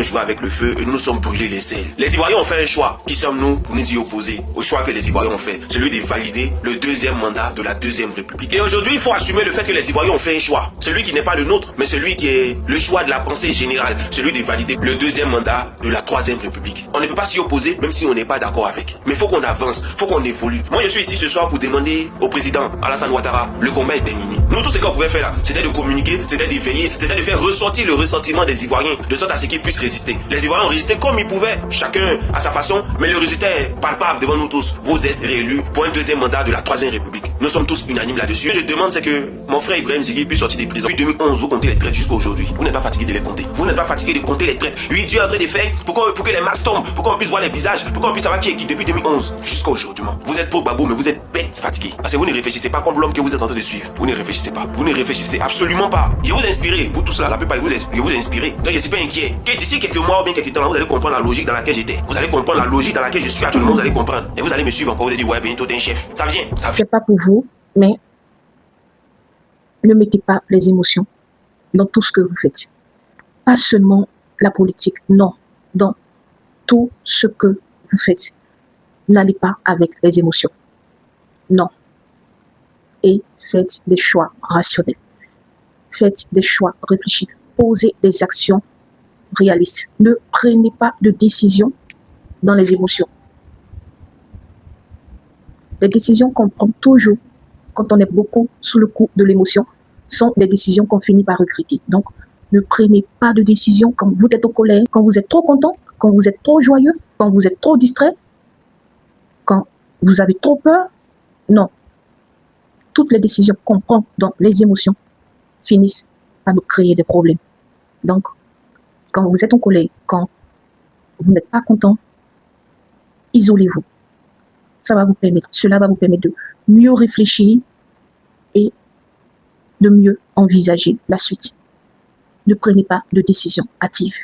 jouer avec le feu et nous nous sommes brûlés les ailes. Les Ivoiriens ont fait un choix. Qui sommes-nous pour nous y opposer au choix que les Ivoiriens ont fait? Celui de valider le deuxième mandat de la deuxième République. Et aujourd'hui, il faut assumer le fait que les Ivoiriens ont fait un choix. Celui qui n'est pas le nôtre, mais celui qui est le choix de la pensée générale. Celui de valider le deuxième mandat de la troisième République. On ne peut pas s'y opposer, même si on n'est pas d'accord avec. Mais il faut qu'on avance, il faut qu'on évolue. Moi, je suis ici ce soir pour demander au président Alassane Ouattara, le combat est terminé. Nous, tout ce qu'on pouvait faire là, c'était de communiquer, c'était de veiller, c'était de faire ressortir le ressentiment des Ivoiriens, de sorte à ce qu'ils puissent résister. Les Ivoiriens ont résisté comme ils pouvaient, chacun à sa façon, mais le résultat est palpable devant nous tous. Vous êtes réélus pour un deuxième mandat de la troisième République. Nous sommes tous unanimes là-dessus. Ce que je demande, c'est que mon frère Ibrahim Zigui puisse sortir des prisons. Depuis 2011, vous comptez les traites jusqu'à aujourd'hui. Vous n'êtes pas fatigué de les compter. Vous n'êtes pas fatigué de compter les traites. Oui, Dieu est en train de faire pour que les masques tombent, pour qu'on puisse voir les visages, pour qu'on puisse savoir qui est qui depuis 2011 jusqu'à aujourd'hui. Vous êtes pour Babou, mais vous êtes bête fatigué. Parce que vous ne réfléchissez pas comme l'homme que vous êtes en train de suivre. Vous ne réfléchissez pas. Vous ne réfléchissez absolument pas. Je vous inspirez, vous tous là, la plupart de vous inspirez. Donc je suis pas inquiet. Que d'ici quelques mois ou bien quelques temps, là, vous allez comprendre la logique dans laquelle j'étais. Vous allez comprendre la logique dans laquelle je suis actuellement. Vous allez comprendre. Et vous allez me suivre encore. Vous allez dire, ouais, bientôt t'es un chef. Ça vient. C'est pas pour vous, mais ne mettez pas les émotions dans tout ce que vous faites. Pas seulement la politique, non. Dans tout ce que vous faites. N'allez pas avec les émotions. Non. Et faites des choix rationnels. Faites des choix réfléchis. Posez des actions réalistes. Ne prenez pas de décisions dans les émotions. Les décisions qu'on prend toujours quand on est beaucoup sous le coup de l'émotion sont des décisions qu'on finit par regretter. Donc, ne prenez pas de décisions quand vous êtes en colère, quand vous êtes trop content, quand vous êtes trop joyeux, quand vous êtes trop distrait, quand vous avez trop peur. Non. Toutes les décisions qu'on prend dans les émotions finissent par nous créer des problèmes. Donc, quand vous êtes en colère, quand vous n'êtes pas content, isolez-vous. Cela va vous permettre de mieux réfléchir et de mieux envisager la suite. Ne prenez pas de décision hâtive.